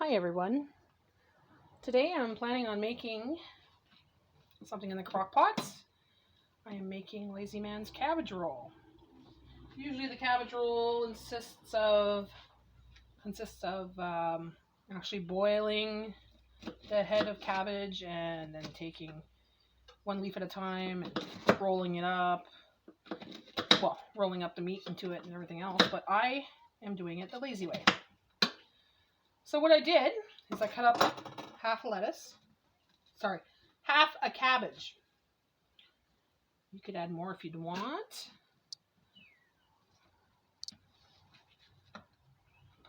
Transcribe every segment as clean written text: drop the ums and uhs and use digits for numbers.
Hi everyone. Today I'm planning on making something in the crock pot. I am making Lazy Man's cabbage roll. Usually the cabbage roll consists of actually boiling the head of cabbage and then taking one leaf at a time and rolling it up. Well, rolling up the meat into it and everything else, but I am doing it the lazy way. So what I did is I cut up half a cabbage. You could add more if you'd want.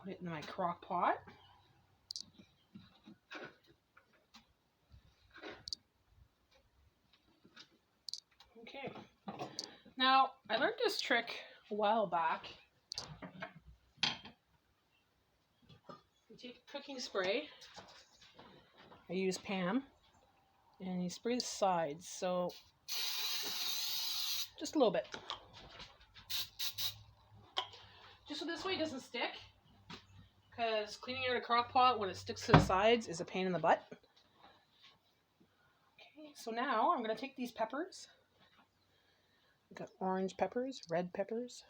Put it in my crock pot. Okay. Now, I learned this trick a while back. You take cooking spray. I use Pam. And you spray the sides, so just a little bit. Just so this way it doesn't stick. Because cleaning out a crock pot when it sticks to the sides is a pain in the butt. Okay, so now I'm going to take these peppers. I've got orange peppers, red peppers.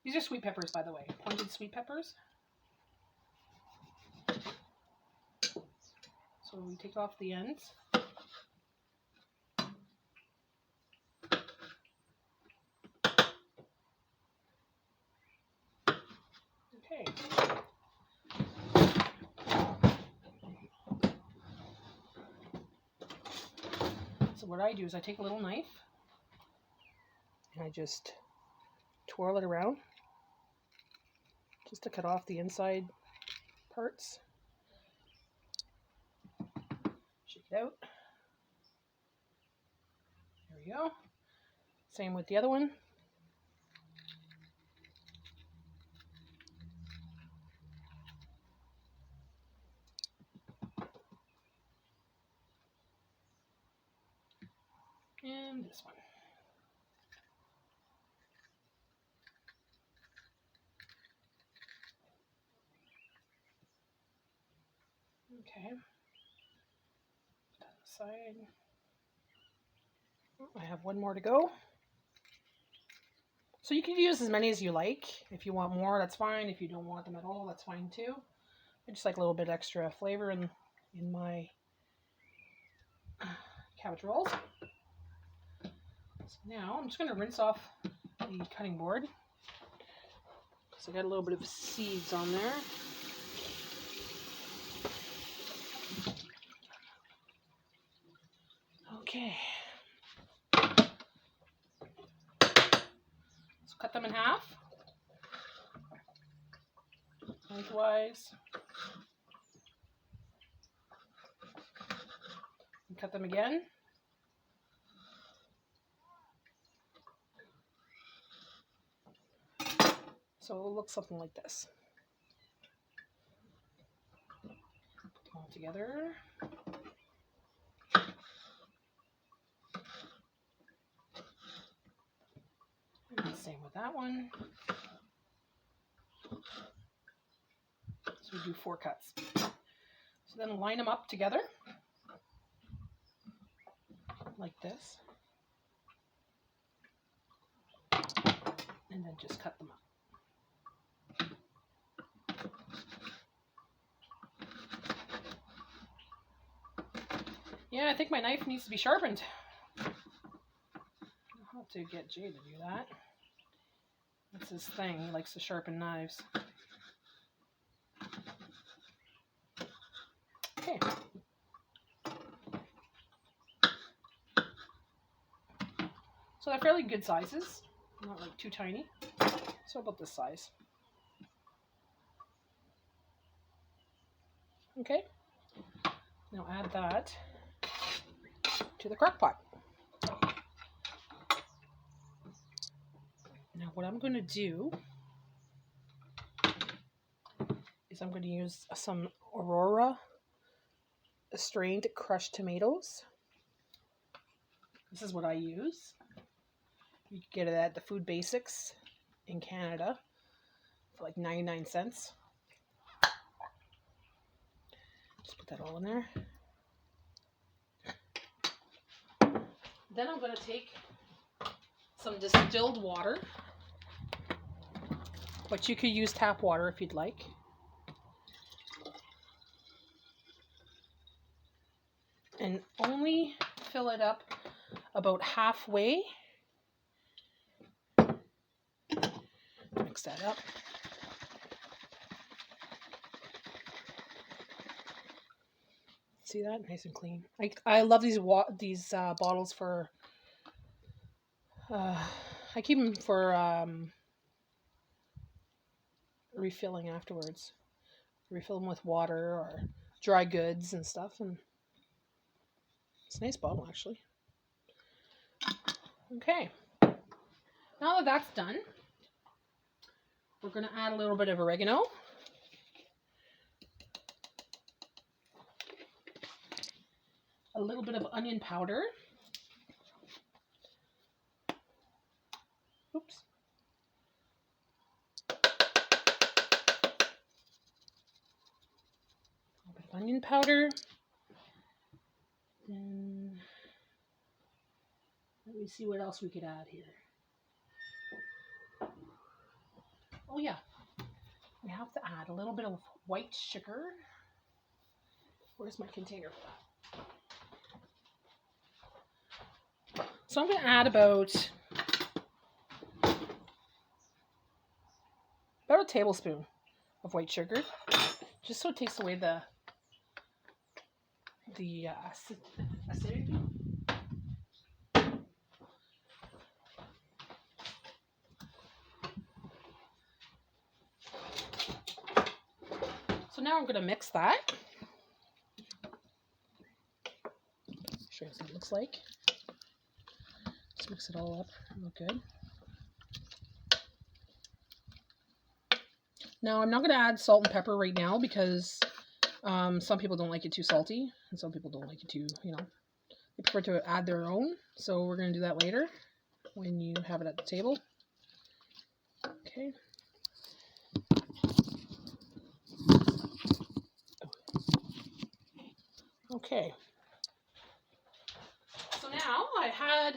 These are sweet peppers, by the way. Pointed sweet peppers. So we take off the ends. Okay. So what I do is I take a little knife and I just twirl it around just to cut off the inside parts. Shake it out. There we go. Same with the other one. And this one. Okay. Put that aside. I have one more to go. So you can use as many as you like. If you want more, that's fine. If you don't want them at all, that's fine too. I just like a little bit extra flavor in my cabbage rolls. So now I'm just going to rinse off the cutting board because I got a little bit of seeds on there. Okay. So cut them in half, lengthwise, and cut them again. So it'll look something like this. Put them all together. And same with that one. So we do 4 cuts. So then line them up together like this. And then just cut them up. Yeah, I think my knife needs to be sharpened. I'll have to get Jay to do that. That's his thing. He likes to sharpen knives. Okay. So they're fairly good sizes. Not like too tiny. So about this size. Okay. Now add that to the crock pot. Now what I'm going to do is I'm going to use some Aurora strained crushed tomatoes. This is what I use. You can get it at the Food Basics in Canada for like 99 cents. Just put that all in there. Then I'm going to take some distilled water, but you could use tap water if you'd like. And only fill it up about halfway. Mix that up. See that? Nice and clean. I love these bottles for, I keep them for refilling afterwards. Refill them with water or dry goods and stuff, and it's a nice bottle actually. Okay, now that that's done, we're going to add a little bit of oregano. A little bit of onion powder. Oops. A little bit of onion powder. Then let me see what else we could add here. Oh yeah, we have to add a little bit of white sugar. Where's my container for that? So I'm going to add about a tablespoon of white sugar, just so it takes away the acidity. So now I'm going to mix that. Show you what it looks like. Just mix it all up real good. Now I'm not going to add salt and pepper right now because some people don't like it too salty and some people don't like it too, you know, they prefer to add their own. So we're going to do that later when you have it at the table. Okay. Okay. So now I'm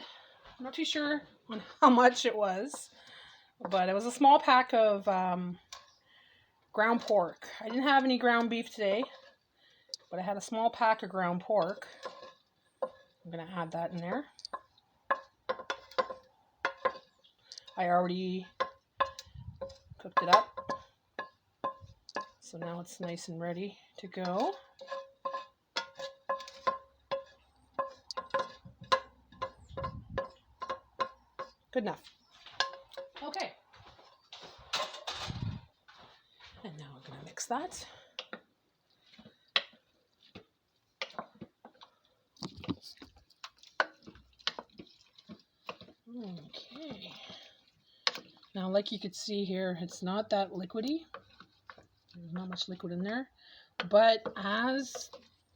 not too sure on how much it was, but it was a small pack of ground pork. I didn't have any ground beef today, but I had a small pack of ground pork. I'm going to add that in there. I already cooked it up, so now it's nice and ready to go. Good enough. Okay. And now we're going to mix that. Okay. Now, like you could see here, it's not that liquidy. There's not much liquid in there. But as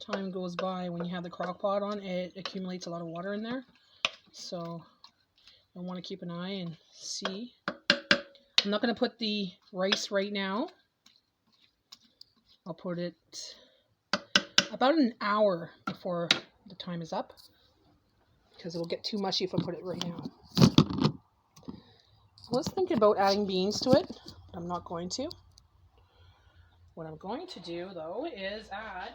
time goes by, when you have the crock pot on, it accumulates a lot of water in there. So I want to keep an eye and see. I'm not going to put the rice right now. I'll put it about an hour before the time is up, because it will get too mushy if I put it right now. I was thinking about adding beans to it, but I'm not going to. What I'm going to do, though, is add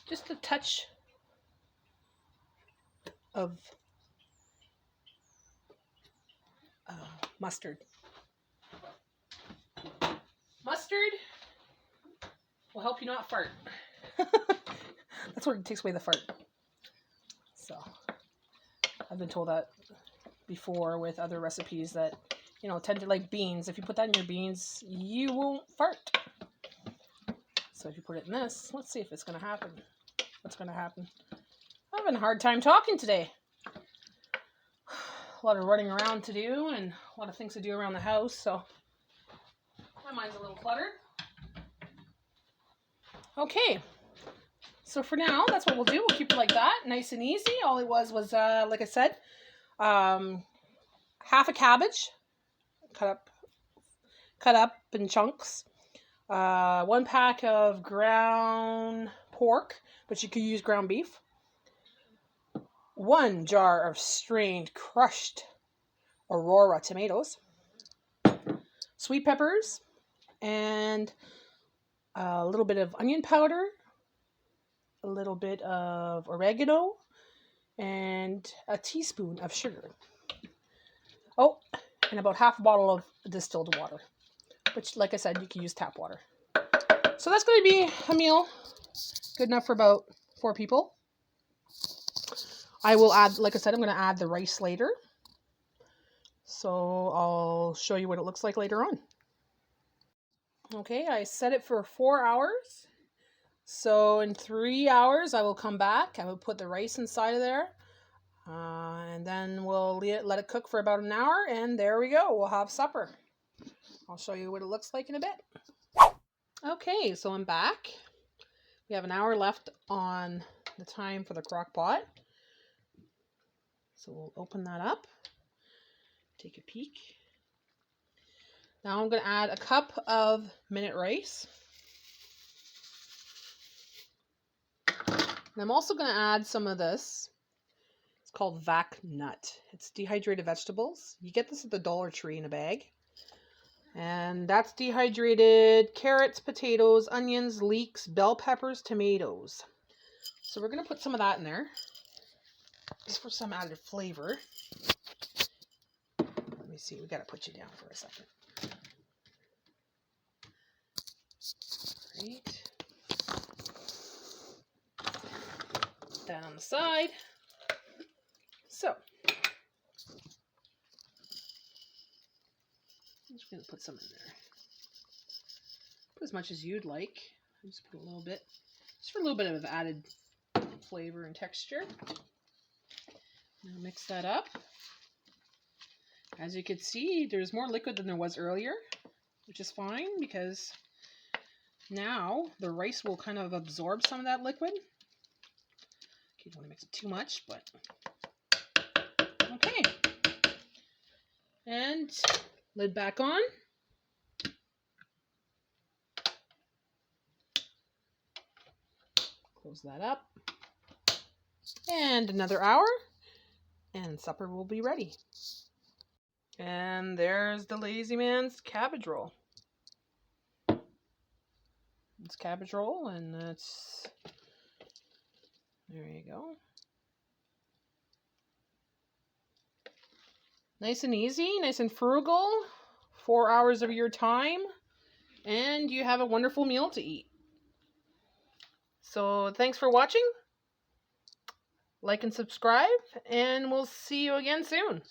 just a touch of mustard. Mustard will help you not fart. That's what takes away the fart. So I've been told that before with other recipes that, you know, tend to like beans. If you put that in your beans, you won't fart. So if you put it in this, let's see if it's going to happen. What's going to happen? I'm having a hard time talking today. A lot of running around to do and a lot of things to do around the house, so my mind's a little cluttered. Okay, so for now, that's what we'll do. We'll keep it like that, nice and easy. All it was, like I said, half a cabbage, cut up cut up in chunks. 1 pack of ground pork, but you could use ground beef. 1 jar of strained crushed Aurora tomatoes. Sweet peppers, and a little bit of onion powder, a little bit of oregano, and a teaspoon of sugar. Oh, and about half a bottle of distilled water, which, like I said, you can use tap water. So that's going to be a meal good enough for about 4 people. I will add, like I said, I'm going to add the rice later. So I'll show you what it looks like later on. Okay, I set it for 4 hours. So in 3 hours, I will come back. I will put the rice inside of there. And then we'll let it cook for about an hour. And there we go. We'll have supper. I'll show you what it looks like in a bit. Okay, so I'm back. We have an hour left on the time for the crock pot. So we'll open that up. Take a peek. Now I'm going to add a cup of minute rice. And I'm also going to add some of this. It's called vac nut. It's dehydrated vegetables. You get this at the Dollar Tree in a bag. And that's dehydrated carrots, potatoes, onions, leeks, bell peppers, tomatoes. So we're going to put some of that in there, just for some added flavor. Let me see, we got to put you down for a second. Right. Put that on the side. So, I'm just going to put some in there. Put as much as you'd like. I'll just put a little bit, just for a little bit of added flavor and texture. Now mix that up. As you can see, there's more liquid than there was earlier, which is fine because now the rice will kind of absorb some of that liquid. Okay, you don't want to mix it too much, but okay. And lid back on. Close that up. And another hour, and supper will be ready. And there's the lazy man's cabbage roll. It's cabbage roll, and that's, there you go. Nice and easy, nice and frugal. 4 hours of your time, and you have a wonderful meal to eat. So thanks for watching. Like and subscribe, and we'll see you again soon.